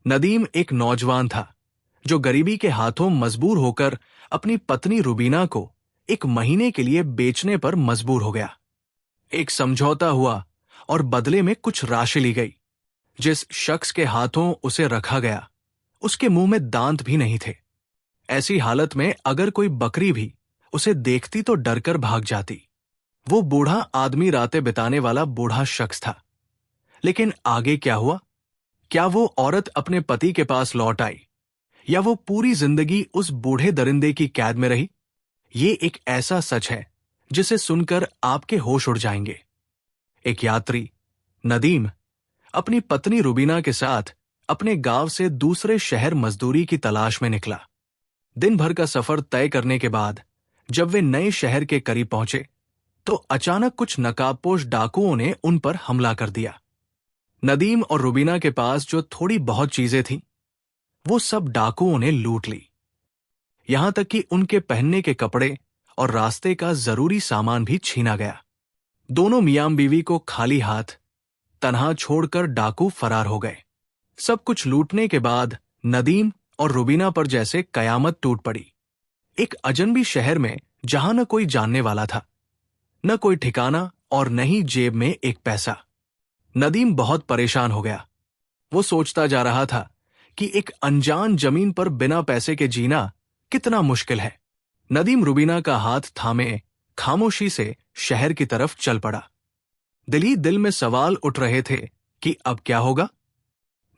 नदीम एक नौजवान था जो गरीबी के हाथों मजबूर होकर अपनी पत्नी रुबीना को एक महीने के लिए बेचने पर मजबूर हो गया। एक समझौता हुआ और बदले में कुछ राशि ली गई। जिस शख्स के हाथों उसे रखा गया उसके मुंह में दांत भी नहीं थे। ऐसी हालत में अगर कोई बकरी भी उसे देखती तो डरकर भाग जाती। वो बूढ़ा आदमी रातें बिताने वाला बूढ़ा शख्स था। लेकिन आगे क्या हुआ? क्या वो औरत अपने पति के पास लौट आई या वो पूरी जिंदगी उस बूढ़े दरिंदे की कैद में रही? ये एक ऐसा सच है जिसे सुनकर आपके होश उड़ जाएंगे। एक यात्री नदीम अपनी पत्नी रुबीना के साथ अपने गांव से दूसरे शहर मजदूरी की तलाश में निकला। दिन भर का सफर तय करने के बाद जब वे नए शहर के करीब पहुंचे तो अचानक कुछ नकाबपोश डाकुओं ने उन पर हमला कर दिया। नदीम और रुबीना के पास जो थोड़ी बहुत चीजें थीं, वो सब डाकुओं ने लूट ली। यहां तक कि उनके पहनने के कपड़े और रास्ते का जरूरी सामान भी छीना गया। दोनों मियां बीवी को खाली हाथ तन्हा छोड़कर डाकू फरार हो गए। सब कुछ लूटने के बाद नदीम और रुबीना पर जैसे कयामत टूट पड़ी। एक अजनबी शहर में जहां न कोई जानने वाला था, न कोई ठिकाना और न ही जेब में एक पैसा। नदीम बहुत परेशान हो गया। वो सोचता जा रहा था कि एक अनजान जमीन पर बिना पैसे के जीना कितना मुश्किल है। नदीम रुबीना का हाथ थामे खामोशी से शहर की तरफ चल पड़ा। दिल ही दिल में सवाल उठ रहे थे कि अब क्या होगा।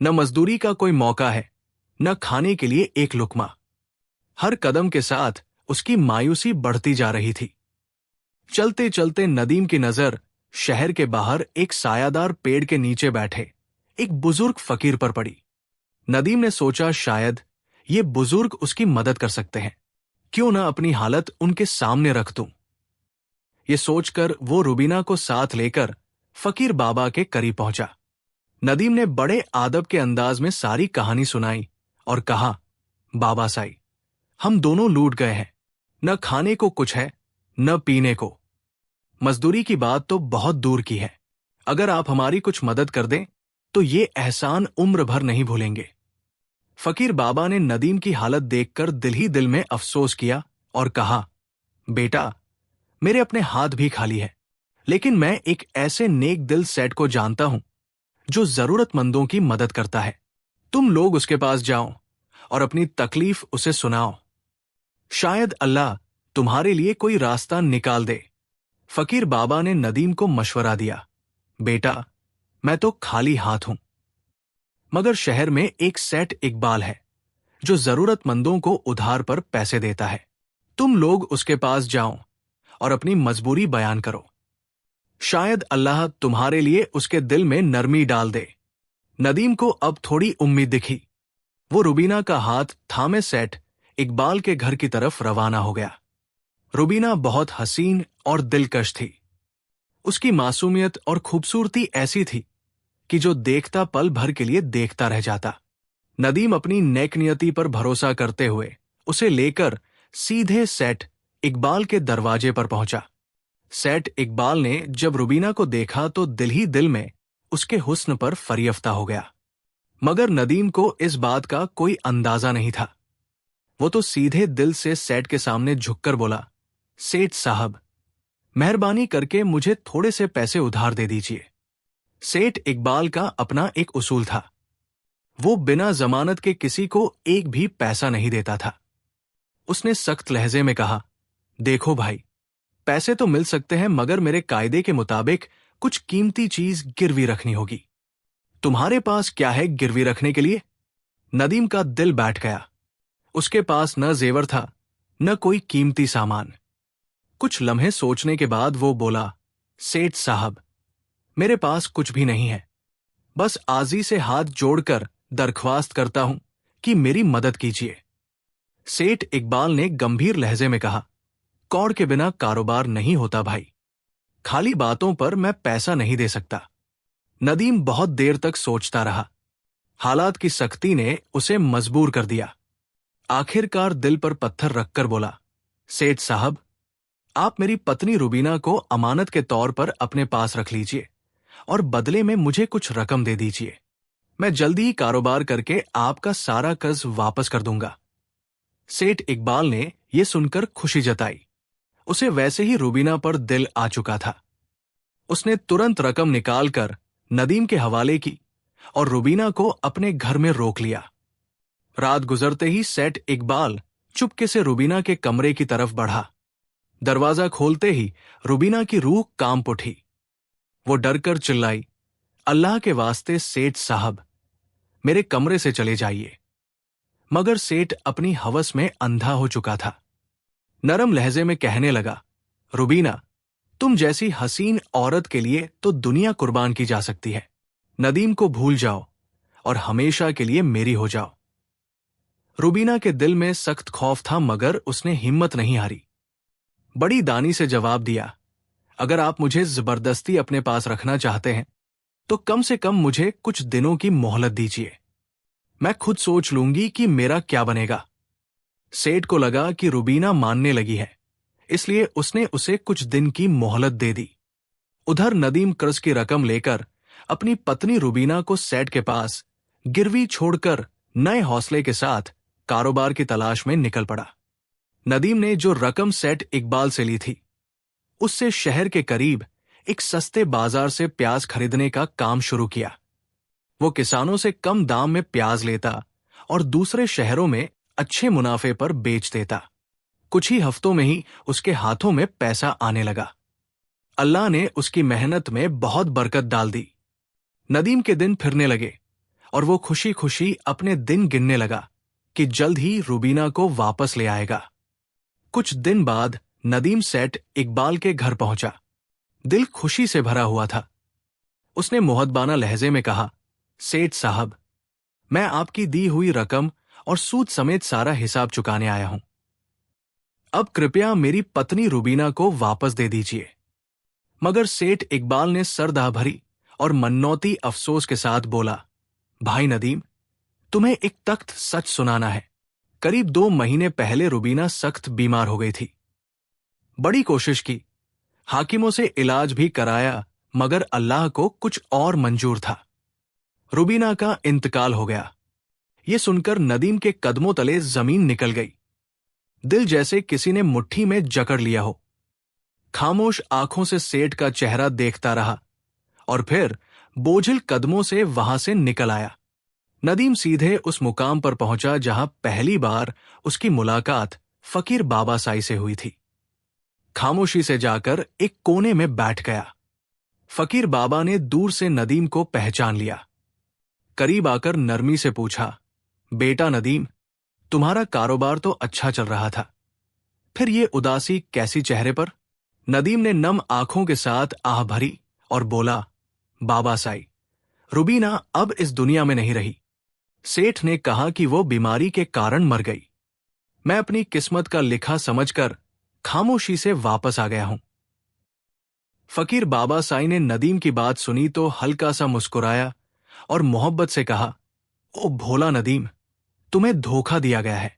न मजदूरी का कोई मौका है, न खाने के लिए एक लुकमा। हर कदम के साथ उसकी मायूसी बढ़ती जा रही थी। चलते चलते नदीम की नजर शहर के बाहर एक सायादार पेड़ के नीचे बैठे एक बुजुर्ग फकीर पर पड़ी। नदीम ने सोचा शायद ये बुजुर्ग उसकी मदद कर सकते हैं। क्यों न अपनी हालत उनके सामने रख दूं। ये सोचकर वो रुबीना को साथ लेकर फकीर बाबा के करीब पहुंचा। नदीम ने बड़े आदब के अंदाज में सारी कहानी सुनाई और कहा, बाबा साई, हम दोनों लूट गए हैं। न खाने को कुछ है, न पीने को। मजदूरी की बात तो बहुत दूर की है। अगर आप हमारी कुछ मदद कर दें तो ये एहसान उम्र भर नहीं भूलेंगे। फकीर बाबा ने नदीम की हालत देखकर दिल ही दिल में अफसोस किया और कहा, बेटा, मेरे अपने हाथ भी खाली है, लेकिन मैं एक ऐसे नेक दिल सेठ को जानता हूं जो जरूरतमंदों की मदद करता है। तुम लोग उसके पास जाओ और अपनी तकलीफ उसे सुनाओ। शायद अल्लाह तुम्हारे लिए कोई रास्ता निकाल दे। फकीर बाबा ने नदीम को मशवरा दिया, बेटा, मैं तो खाली हाथ हूं, मगर शहर में एक सेठ इकबाल है जो जरूरतमंदों को उधार पर पैसे देता है। तुम लोग उसके पास जाओ और अपनी मजबूरी बयान करो। शायद अल्लाह तुम्हारे लिए उसके दिल में नरमी डाल दे। नदीम को अब थोड़ी उम्मीद दिखी। वो रुबीना का हाथ थामे सेठ इकबाल के घर की तरफ रवाना हो गया। रुबीना बहुत हसीन और दिलकश थी। उसकी मासूमियत और खूबसूरती ऐसी थी कि जो देखता पल भर के लिए देखता रह जाता। नदीम अपनी नेकनियति पर भरोसा करते हुए उसे लेकर सीधे सेठ इकबाल के दरवाजे पर पहुंचा। सेठ इकबाल ने जब रुबीना को देखा तो दिल ही दिल में उसके हुस्न पर फरियफ्ता हो गया, मगर नदीम को इस बात का कोई अंदाजा नहीं था। वो तो सीधे दिल से सेठ के सामने झुककर बोला, सेठ साहब, मेहरबानी करके मुझे थोड़े से पैसे उधार दे दीजिए। सेठ इकबाल का अपना एक उसूल था। वो बिना जमानत के किसी को एक भी पैसा नहीं देता था। उसने सख्त लहजे में कहा, देखो भाई, पैसे तो मिल सकते हैं, मगर मेरे कायदे के मुताबिक कुछ कीमती चीज गिरवी रखनी होगी। तुम्हारे पास क्या है गिरवी रखने के लिए? नदीम का दिल बैठ गया। उसके पास न जेवर था, न कोई कीमती सामान। कुछ लम्हे सोचने के बाद वो बोला, सेठ साहब, मेरे पास कुछ भी नहीं है। बस आजी से हाथ जोड़कर दरख्वास्त करता हूं कि मेरी मदद कीजिए। सेठ इकबाल ने गंभीर लहजे में कहा, कौड़ के बिना कारोबार नहीं होता भाई। खाली बातों पर मैं पैसा नहीं दे सकता। नदीम बहुत देर तक सोचता रहा। हालात की सख्ती ने उसे मजबूर कर दिया। आखिरकार दिल पर पत्थर रखकर बोला, सेठ साहब, आप मेरी पत्नी रुबीना को अमानत के तौर पर अपने पास रख लीजिए और बदले में मुझे कुछ रकम दे दीजिए। मैं जल्दी ही कारोबार करके आपका सारा कर्ज वापस कर दूंगा। सेठ इकबाल ने यह सुनकर खुशी जताई। उसे वैसे ही रुबीना पर दिल आ चुका था। उसने तुरंत रकम निकालकर नदीम के हवाले की और रुबीना को अपने घर में रोक लिया। रात गुजरते ही सेठ इकबाल चुपके से रुबीना के कमरे की तरफ बढ़ा। दरवाजा खोलते ही रुबीना की रूह कांप उठी। वो डरकर चिल्लाई, अल्लाह के वास्ते सेठ साहब, मेरे कमरे से चले जाइए। मगर सेठ अपनी हवस में अंधा हो चुका था। नरम लहजे में कहने लगा, रुबीना, तुम जैसी हसीन औरत के लिए तो दुनिया कुर्बान की जा सकती है। नदीम को भूल जाओ और हमेशा के लिए मेरी हो जाओ। रुबीना के दिल में सख्त खौफ था, मगर उसने हिम्मत नहीं हारी। बड़ी दानी से जवाब दिया, अगर आप मुझे जबरदस्ती अपने पास रखना चाहते हैं तो कम से कम मुझे कुछ दिनों की मोहलत दीजिए। मैं खुद सोच लूंगी कि मेरा क्या बनेगा। सेठ को लगा कि रुबीना मानने लगी है, इसलिए उसने उसे कुछ दिन की मोहलत दे दी। उधर नदीम कर्ज की रकम लेकर अपनी पत्नी रुबीना को सेठ के पास गिरवी छोड़कर नए हौसले के साथ कारोबार की तलाश में निकल पड़ा। नदीम ने जो रकम सेठ इकबाल से ली थी, उससे शहर के करीब एक सस्ते बाजार से प्याज खरीदने का काम शुरू किया। वो किसानों से कम दाम में प्याज लेता और दूसरे शहरों में अच्छे मुनाफे पर बेच देता। कुछ ही हफ्तों में ही उसके हाथों में पैसा आने लगा। अल्लाह ने उसकी मेहनत में बहुत बरकत डाल दी। नदीम के दिन फिरने लगे और वो खुशी खुशी अपने दिन गिनने लगा कि जल्द ही रुबीना को वापस ले आएगा। कुछ दिन बाद नदीम सेठ इकबाल के घर पहुंचा। दिल खुशी से भरा हुआ था। उसने मोहब्बाना लहजे में कहा, सेठ साहब, मैं आपकी दी हुई रकम और सूद समेत सारा हिसाब चुकाने आया हूं। अब कृपया मेरी पत्नी रुबीना को वापस दे दीजिए। मगर सेठ इकबाल ने सरदाह भरी और मन्नौती अफसोस के साथ बोला, भाई नदीम, तुम्हें एक तख्त सच सुनाना है। करीब 2 महीने पहले रुबीना सख्त बीमार हो गई थी। बड़ी कोशिश की, हाकिमों से इलाज भी कराया, मगर अल्लाह को कुछ और मंजूर था। रुबीना का इंतकाल हो गया। ये सुनकर नदीम के कदमों तले जमीन निकल गई। दिल जैसे किसी ने मुट्ठी में जकड़ लिया हो। खामोश आंखों से सेठ का चेहरा देखता रहा और फिर बोझिल कदमों से वहां से निकल आया। नदीम सीधे उस मुकाम पर पहुंचा जहां पहली बार उसकी मुलाकात फकीर बाबा साई से हुई थी। खामोशी से जाकर एक कोने में बैठ गया। फकीर बाबा ने दूर से नदीम को पहचान लिया। करीब आकर नरमी से पूछा, बेटा नदीम, तुम्हारा कारोबार तो अच्छा चल रहा था, फिर ये उदासी कैसी चेहरे पर? नदीम ने नम आंखों के साथ आह भरी और बोला, बाबा साई, रुबीना अब इस दुनिया में नहीं रही। सेठ ने कहा कि वो बीमारी के कारण मर गई। मैं अपनी किस्मत का लिखा समझकर खामोशी से वापस आ गया हूं। फकीर बाबा साई ने नदीम की बात सुनी तो हल्का सा मुस्कुराया और मोहब्बत से कहा, ओ भोला नदीम, तुम्हें धोखा दिया गया है।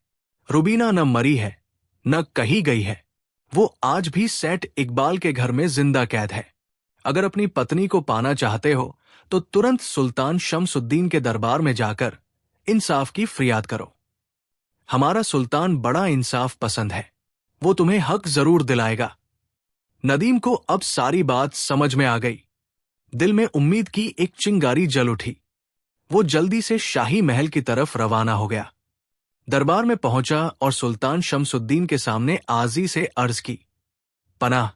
रुबीना न मरी है, न कहीं गई है। वो आज भी सेठ इकबाल के घर में जिंदा कैद है। अगर अपनी पत्नी को पाना चाहते हो तो तुरंत सुल्तान शमसुद्दीन के दरबार में जाकर इंसाफ की फरियाद करो। हमारा सुल्तान बड़ा इंसाफ पसंद है, वो तुम्हें हक जरूर दिलाएगा। नदीम को अब सारी बात समझ में आ गई। दिल में उम्मीद की एक चिंगारी जल उठी। वो जल्दी से शाही महल की तरफ रवाना हो गया। दरबार में पहुंचा और सुल्तान शमसुद्दीन के सामने आजी से अर्ज की, पनाह,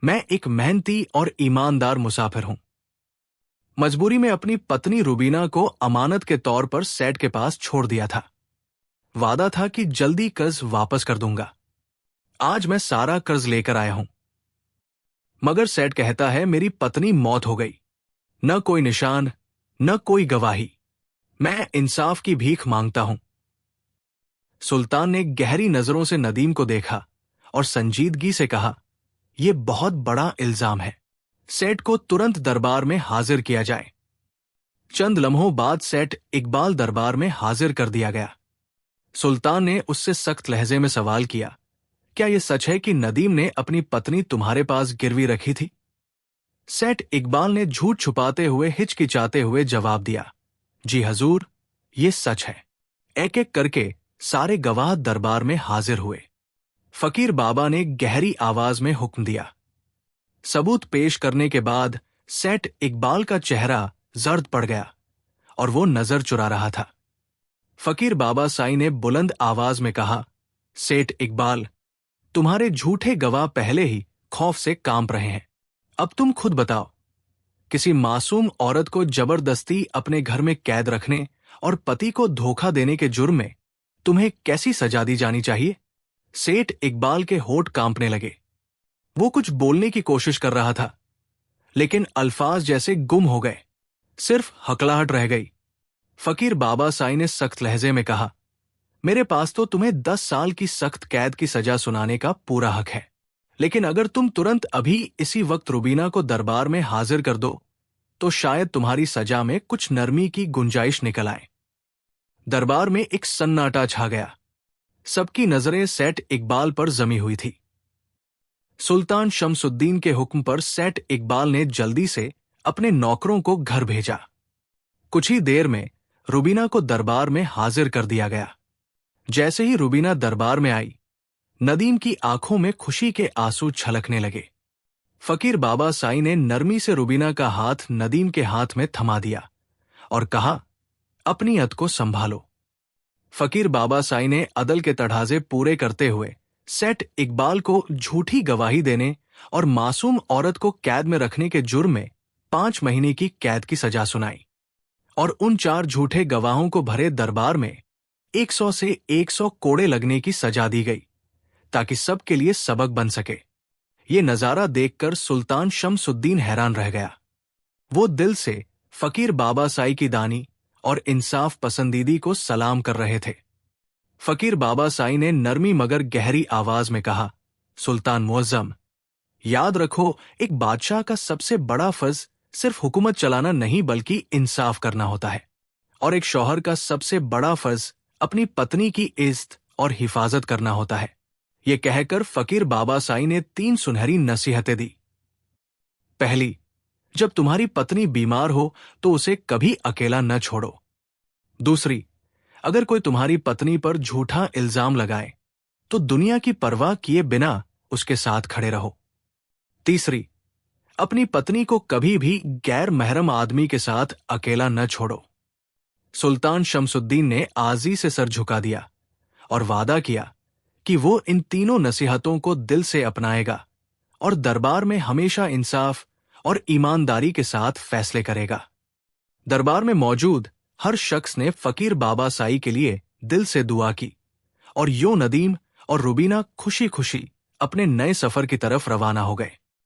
मैं एक मेहनती और ईमानदार मुसाफिर हूं। मजबूरी में अपनी पत्नी रुबीना को अमानत के तौर पर सेठ के पास छोड़ दिया था। वादा था कि जल्दी कर्ज वापस कर दूंगा। आज मैं सारा कर्ज लेकर आया हूं। मगर सेठ कहता है मेरी पत्नी मौत हो गई। न कोई निशान, न कोई गवाही। मैं इंसाफ की भीख मांगता हूं। सुल्तान ने गहरी नजरों से नदीम को देखा और संजीदगी से कहा, यह बहुत बड़ा इल्जाम है। सेठ को तुरंत दरबार में हाजिर किया जाए। चंद लम्हों बाद सेठ इकबाल दरबार में हाजिर कर दिया गया। सुल्तान ने उससे सख्त लहजे में सवाल किया, क्या यह सच है कि नदीम ने अपनी पत्नी तुम्हारे पास गिरवी रखी थी? सेठ इकबाल ने झूठ छुपाते हुए हिचकिचाते हुए जवाब दिया, जी हजूर, ये सच है। एक एक करके सारे गवाह दरबार में हाजिर हुए। फकीर बाबा ने गहरी आवाज में हुक्म दिया। सबूत पेश करने के बाद सेठ इकबाल का चेहरा जर्द पड़ गया और वो नजर चुरा रहा था। फकीर बाबा साईं ने बुलंद आवाज में कहा, सेठ इकबाल, तुम्हारे झूठे गवाह पहले ही खौफ से कांप रहे हैं। अब तुम खुद बताओ, किसी मासूम औरत को जबरदस्ती अपने घर में कैद रखने और पति को धोखा देने के जुर्म में तुम्हें कैसी सजा दी जानी चाहिए? सेठ इकबाल के होठ कांपने लगे। वो कुछ बोलने की कोशिश कर रहा था, लेकिन अल्फाज जैसे गुम हो गए। सिर्फ हकलाहट रह गई। फकीर बाबा साईं ने सख्त लहजे में कहा, मेरे पास तो तुम्हें 10 साल की सख्त कैद की सजा सुनाने का पूरा हक है, लेकिन अगर तुम तुरंत अभी इसी वक्त रुबीना को दरबार में हाजिर कर दो तो शायद तुम्हारी सजा में कुछ नरमी की गुंजाइश निकल आए। दरबार में एक सन्नाटा छा गया। सबकी नजरें सेठ इकबाल पर जमी हुई थी। सुल्तान शमसुद्दीन के हुक्म पर सेठ इकबाल ने जल्दी से अपने नौकरों को घर भेजा। कुछ ही देर में रुबीना को दरबार में हाजिर कर दिया गया। जैसे ही रुबीना दरबार में आई, नदीम की आंखों में खुशी के आंसू छलकने लगे। फकीर बाबा साईं ने नरमी से रुबीना का हाथ नदीम के हाथ में थमा दिया और कहा, अपनी अत को संभालो। फकीर बाबा साईं ने अदल के तढ़ाजे पूरे करते हुए सेठ इकबाल को झूठी गवाही देने और मासूम औरत को कैद में रखने के जुर्म में 5 महीने की कैद की सजा सुनाई और उन 4 झूठे गवाहों को भरे दरबार में 100 से 100 कोड़े लगने की सजा दी गई, ताकि सबके लिए सबक बन सके। ये नजारा देखकर सुल्तान शमसुद्दीन हैरान रह गया। वो दिल से फकीर बाबा साईं की दानी और इंसाफ पसंदीदी को सलाम कर रहे थे। फकीर बाबा साईं ने नरमी मगर गहरी आवाज में कहा, सुल्तान मुअज्जम, याद रखो, एक बादशाह का सबसे बड़ा फर्ज सिर्फ हुकूमत चलाना नहीं बल्कि इंसाफ करना होता है, और एक शौहर का सबसे बड़ा फर्ज अपनी पत्नी की इज्जत और हिफाजत करना होता है। ये कहकर फकीर बाबा साईं ने 3 सुनहरी नसीहतें दी। पहली, जब तुम्हारी पत्नी बीमार हो तो उसे कभी अकेला न छोड़ो। दूसरी, अगर कोई तुम्हारी पत्नी पर झूठा इल्जाम लगाए तो दुनिया की परवाह किए बिना उसके साथ खड़े रहो। तीसरी, अपनी पत्नी को कभी भी गैर महरम आदमी के साथ अकेला न छोड़ो। सुल्तान शमसुद्दीन ने आजी से सर झुका दिया और वादा किया कि वो इन तीनों नसीहतों को दिल से अपनाएगा और दरबार में हमेशा इंसाफ और ईमानदारी के साथ फैसले करेगा। दरबार में मौजूद हर शख्स ने फकीर बाबा साईं के लिए दिल से दुआ की और यूं नदीम और रुबीना खुशी खुशी अपने नए सफर की तरफ रवाना हो गए।